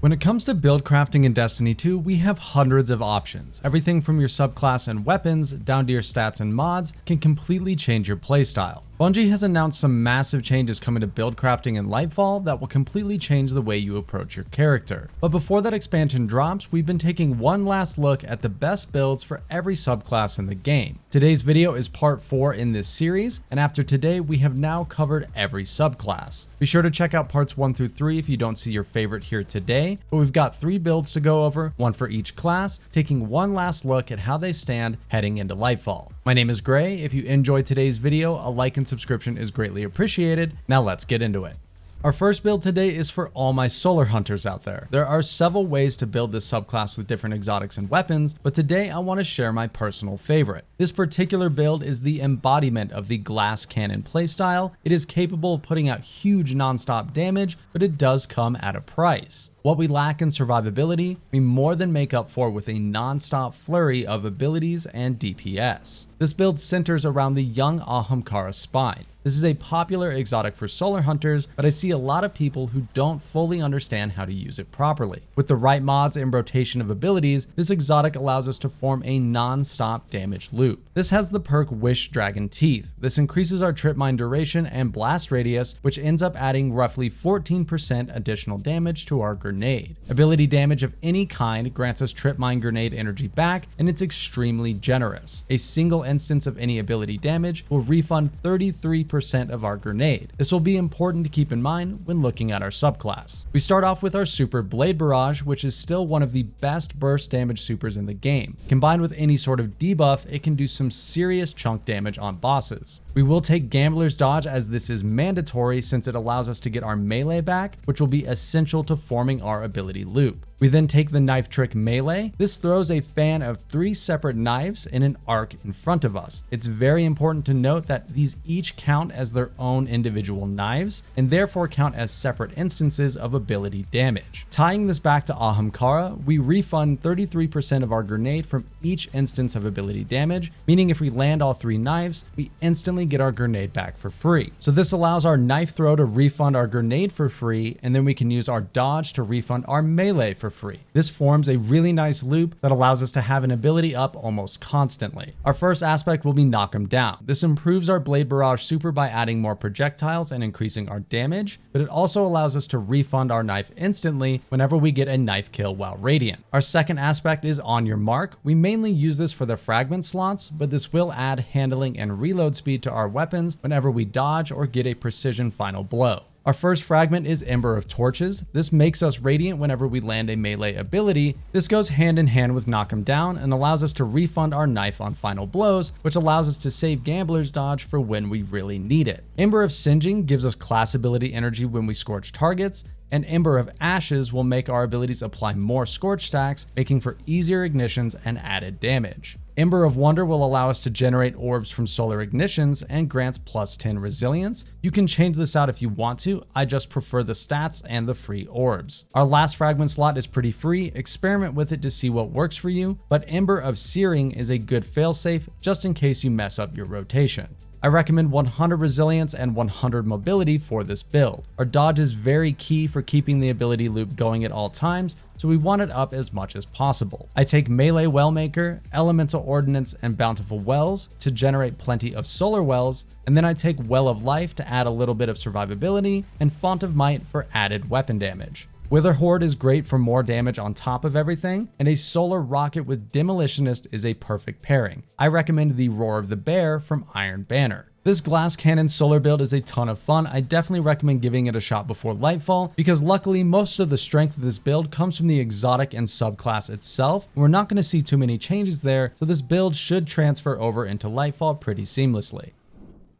When it comes to build crafting in Destiny 2, we have hundreds of options. Everything from your subclass and weapons down to your stats and mods can completely change your playstyle. Bungie has announced some massive changes coming to build crafting in Lightfall that will completely change the way you approach your character. But before that expansion drops, we've been taking one last look at the best builds for every subclass in the game. Today's video is part 4 in this series, and after today we have now covered every subclass. Be sure to check out parts 1 through 3 if you don't see your favorite here today, but we've got 3 builds to go over, one for each class, taking one last look at how they stand heading into Lightfall. My name is Gray. If you enjoyed today's video, a like and subscription is greatly appreciated. Now let's get into it. Our first build today is for all my solar hunters out there. There are several ways to build this subclass with different exotics and weapons, but today I want to share my personal favorite. This particular build is the embodiment of the glass cannon playstyle. It is capable of putting out huge non-stop damage, but it does come at a price. What we lack in survivability, we more than make up for with a non-stop flurry of abilities and DPS. This build centers around the young Ahamkara Spine. This is a popular exotic for solar hunters, but I see a lot of people who don't fully understand how to use it properly. With the right mods and rotation of abilities, this exotic allows us to form a non-stop damage loop. This has the perk Wish Dragon Teeth. This increases our trip mine duration and blast radius, which ends up adding roughly 14% additional damage to our grenade. Ability damage of any kind grants us trip mine grenade energy back, and it's extremely generous. A single instance of any ability damage will refund 33% of our grenade. This will be important to keep in mind when looking at our subclass. We start off with our super Blade Barrage, which is still one of the best burst damage supers in the game. Combined with any sort of debuff, it can do some serious chunk damage on bosses. We will take Gambler's Dodge as this is mandatory since it allows us to get our melee back, which will be essential to forming our ability loop. We then take the Knife Trick Melee. This throws a fan of 3 separate knives in an arc in front of us. It's very important to note that these each count as their own individual knives and therefore count as separate instances of ability damage. Tying this back to Ahamkara, we refund 33% of our grenade from each instance of ability damage, meaning if we land all 3 knives, we instantly get our grenade back for free. So this allows our knife throw to refund our grenade for free, and then we can use our dodge to refund our melee for free. This forms a really nice loop that allows us to have an ability up almost constantly. Our first aspect will be Knock 'em Down. This improves our Blade Barrage super by adding more projectiles and increasing our damage, but it also allows us to refund our knife instantly whenever we get a knife kill while radiant. Our second aspect is On Your Mark. We mainly use this for the fragment slots, but this will add handling and reload speed to our weapons whenever we dodge or get a precision final blow. Our first fragment is Ember of Torches. This makes us radiant whenever we land a melee ability. This goes hand in hand with Knock 'em Down and allows us to refund our knife on final blows, which allows us to save Gambler's Dodge for when we really need it. Ember of Singeing gives us class ability energy when we scorch targets, and Ember of Ashes will make our abilities apply more scorch stacks, making for easier ignitions and added damage. Ember of Wonder will allow us to generate orbs from solar ignitions and grants plus 10 resilience. You can change this out if you want to, I just prefer the stats and the free orbs. Our last fragment slot is pretty free, experiment with it to see what works for you, but Ember of Searing is a good failsafe just in case you mess up your rotation. I recommend 100 resilience and 100 mobility for this build. Our dodge is very key for keeping the ability loop going at all times, so we want it up as much as possible. I take Melee Wellmaker, Elemental Ordnance, and Bountiful Wells to generate plenty of solar wells, and then I take Well of Life to add a little bit of survivability, and Font of Might for added weapon damage. Wither Horde is great for more damage on top of everything, and a solar rocket with Demolitionist is a perfect pairing. I recommend the Roar of the Bear from Iron Banner. This glass cannon solar build is a ton of fun. I definitely recommend giving it a shot before Lightfall, because luckily most of the strength of this build comes from the exotic and subclass itself. We're not going to see too many changes there, so this build should transfer over into Lightfall pretty seamlessly.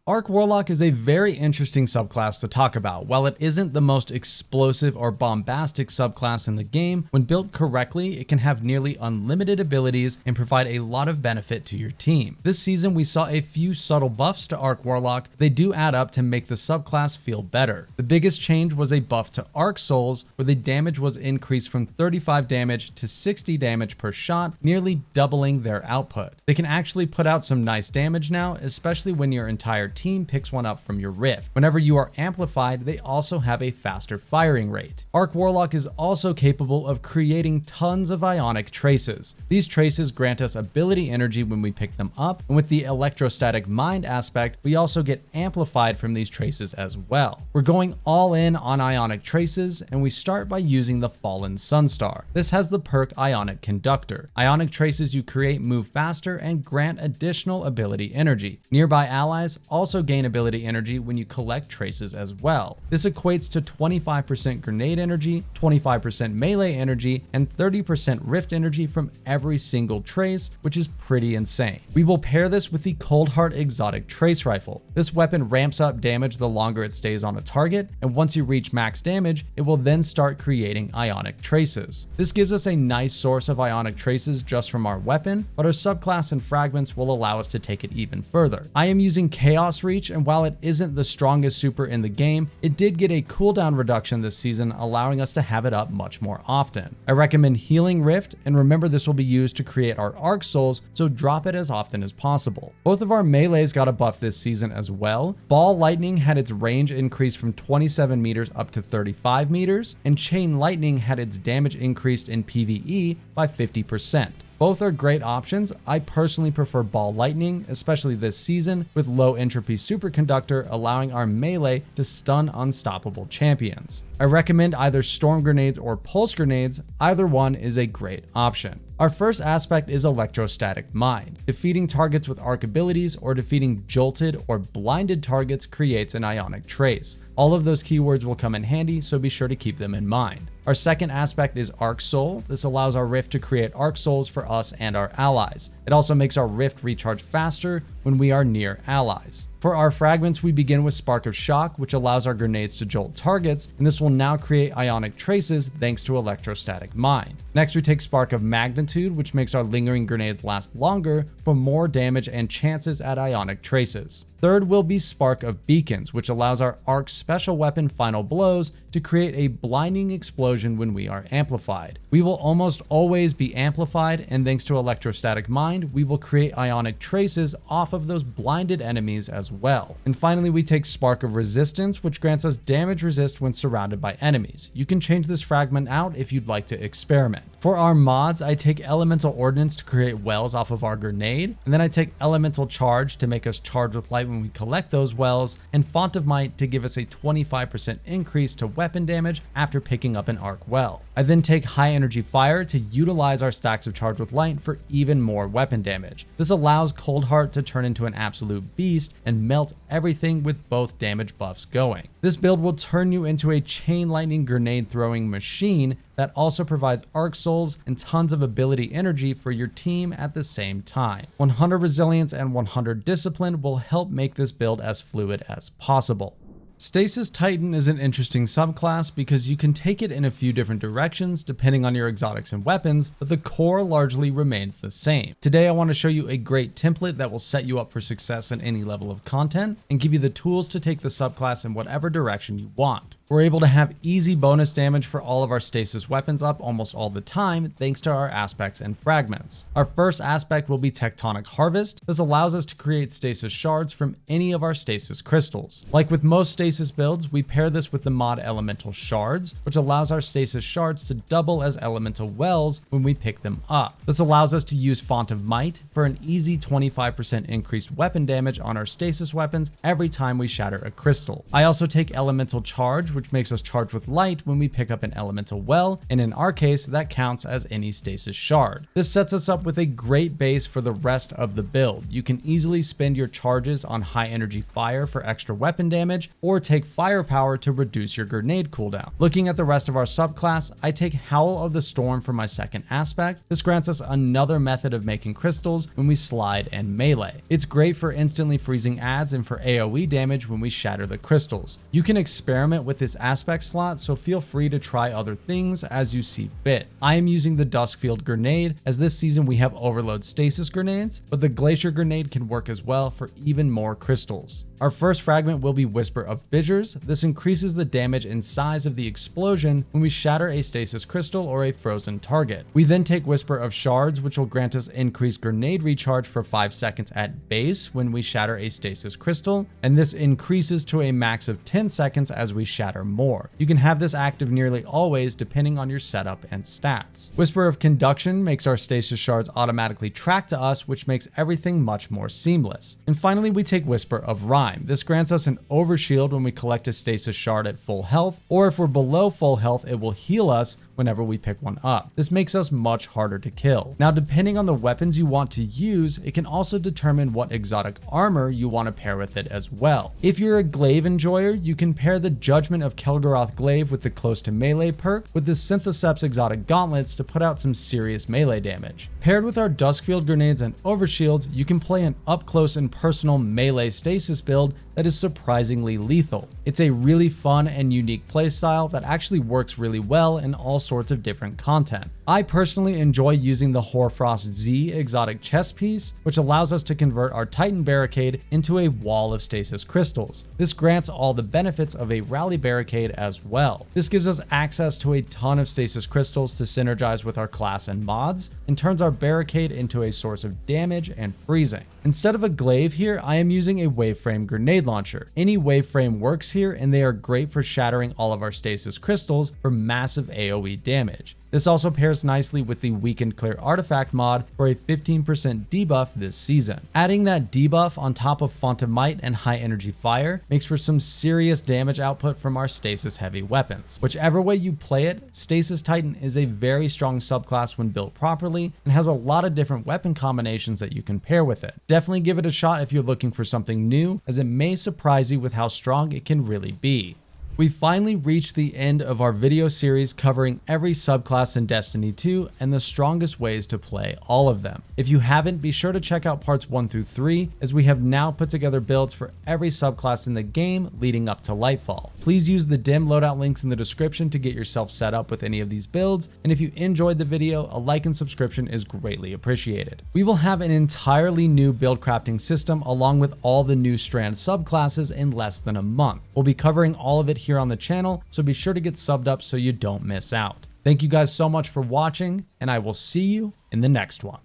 Arc Warlock is a very interesting subclass to talk about. While it isn't the most explosive or bombastic subclass in the game, when built correctly, it can have nearly unlimited abilities and provide a lot of benefit to your team. This season, we saw a few subtle buffs to Arc Warlock. They do add up to make the subclass feel better. The biggest change was a buff to Arc Souls, where the damage was increased from 35 damage to 60 damage per shot, nearly doubling their output. They can actually put out some nice damage now, especially when your entire team picks one up from your rift. Whenever you are amplified, they also have a faster firing rate. Arc Warlock is also capable of creating tons of ionic traces. These traces grant us ability energy when we pick them up, and with the electrostatic mind aspect, we also get amplified from these traces as well. We're going all in on ionic traces, and we start by using the Fallen Sunstar. This has the perk Ionic Conductor. Ionic traces you create move faster and grant additional ability energy. Nearby allies also gain ability energy when you collect traces as well. This equates to 25% grenade energy, 25% melee energy, and 30% rift energy from every single trace, which is pretty insane. We will pair this with the Coldheart Exotic Trace Rifle. This weapon ramps up damage the longer it stays on a target, and once you reach max damage, it will then start creating ionic traces. This gives us a nice source of ionic traces just from our weapon, but our subclass and fragments will allow us to take it even further. I am using Chaos Reach, and while it isn't the strongest super in the game, it did get a cooldown reduction this season, allowing us to have it up much more often. I recommend Healing Rift, and remember this will be used to create our Arc Souls, so drop it as often as possible. Both of our melees got a buff this season as well. Ball Lightning had its range increased from 27 meters up to 35 meters, and Chain Lightning had its damage increased in PvE by 50%. Both are great options. I personally prefer Ball Lightning, especially this season, with low entropy superconductor allowing our melee to stun unstoppable champions. I recommend either storm grenades or pulse grenades. Either one is a great option. Our first aspect is Electrostatic Mind. Defeating targets with arc abilities or defeating jolted or blinded targets creates an ionic trace. All of those keywords will come in handy, so be sure to keep them in mind. Our second aspect is Arc Soul. This allows our Rift to create Arc Souls for us and our allies. It also makes our Rift recharge faster when we are near allies. For our fragments, we begin with Spark of Shock, which allows our grenades to jolt targets, and this will now create ionic traces thanks to Electrostatic Mind. Next, we take Spark of Magnitude, which makes our lingering grenades last longer for more damage and chances at ionic traces. Third will be Spark of Beacons, which allows our Arc special weapon Final Blows to create a blinding explosion when we are amplified. We will almost always be amplified, and thanks to Electrostatic Mind, we will create ionic traces off of those blinded enemies as well. And finally, we take Spark of Resistance, which grants us damage resist when surrounded by enemies. You can change this fragment out if you'd like to experiment. For our mods, I take Elemental Ordnance to create wells off of our grenade, and then I take Elemental Charge to make us charge with light when we collect those wells, and Font of Might to give us a 25% increase to weapon damage after picking up an arc well. I then take High Energy Fire to utilize our stacks of charge with light for even more weapon damage. This allows Coldheart to turn into an absolute beast and melt everything with both damage buffs going. This build will turn you into a chain lightning grenade throwing machine that also provides Arc Souls and tons of ability energy for your team at the same time. 100 Resilience and 100 Discipline will help make this build as fluid as possible. Stasis Titan is an interesting subclass because you can take it in a few different directions depending on your exotics and weapons, but the core largely remains the same. Today I want to show you a great template that will set you up for success in any level of content and give you the tools to take the subclass in whatever direction you want. We're able to have easy bonus damage for all of our stasis weapons up almost all the time thanks to our aspects and fragments. Our first aspect will be Tectonic Harvest. This allows us to create stasis shards from any of our stasis crystals. Like with most stasis builds, we pair this with the mod Elemental Shards, which allows our stasis shards to double as elemental wells when we pick them up. This allows us to use Font of Might for an easy 25% increased weapon damage on our stasis weapons every time we shatter a crystal. I also take Elemental Charge, which makes us charge with light when we pick up an elemental well, and in our case, that counts as any stasis shard. This sets us up with a great base for the rest of the build. You can easily spend your charges on High Energy Fire for extra weapon damage, or take Firepower to reduce your grenade cooldown. Looking at the rest of our subclass, I take Howl of the Storm for my second aspect. This grants us another method of making crystals when we slide and melee. It's great for instantly freezing adds and for AoE damage when we shatter the crystals. You can experiment with this aspect slot, so feel free to try other things as you see fit. I am using the Duskfield Grenade, as this season we have Overload Stasis Grenades, but the Glacier Grenade can work as well for even more crystals. Our first fragment will be Whisper of Fissures. This increases the damage and size of the explosion when we shatter a stasis crystal or a frozen target. We then take Whisper of Shards, which will grant us increased grenade recharge for 5 seconds at base when we shatter a stasis crystal, and this increases to a max of 10 seconds as we shatter more. You can have this active nearly always depending on your setup and stats. Whisper of Conduction makes our stasis shards automatically track to us, which makes everything much more seamless. And finally, we take Whisper of Rhyme. This grants us an overshield when we collect a stasis shard at full health, or if we're below full health, it will heal us whenever we pick one up. This makes us much harder to kill. Now, depending on the weapons you want to use, it can also determine what exotic armor you want to pair with it as well. If you're a glaive enjoyer, you can pair the Judgment of Kelgaroth glaive with the close to melee perk with the Syntheseps exotic gauntlets to put out some serious melee damage. Paired with our Duskfield grenades and overshields, you can play an up close and personal melee stasis build that is surprisingly lethal. It's a really fun and unique playstyle that actually works really well in all sorts of different content. I personally enjoy using the Hoarfrost Z exotic chest piece, which allows us to convert our Titan barricade into a wall of stasis crystals. This grants all the benefits of a rally barricade as well. This gives us access to a ton of stasis crystals to synergize with our class and mods, and turns our barricade into a source of damage and freezing. Instead of a glaive here, I am using a waveframe grenade launcher. Any waveframe works here, and they are great for shattering all of our stasis crystals for massive AoE damage. This also pairs nicely with the Weakened Clear Artifact mod for a 15% debuff this season. Adding that debuff on top of Font of Might and High Energy Fire makes for some serious damage output from our stasis heavy weapons. Whichever way you play it, Stasis Titan is a very strong subclass when built properly and has a lot of different weapon combinations that you can pair with it. Definitely give it a shot if you're looking for something new, as it may surprise you with how strong it can really be. We finally reached the end of our video series covering every subclass in Destiny 2 and the strongest ways to play all of them. If you haven't, be sure to check out parts 1 through 3, as we have now put together builds for every subclass in the game leading up to Lightfall. Please use the dim loadout links in the description to get yourself set up with any of these builds, and if you enjoyed the video, a like and subscription is greatly appreciated. We will have an entirely new build crafting system along with all the new Strand subclasses in less than a month. We'll be covering all of it here on the channel, so be sure to get subbed up so you don't miss out. Thank you guys so much for watching, and I will see you in the next one.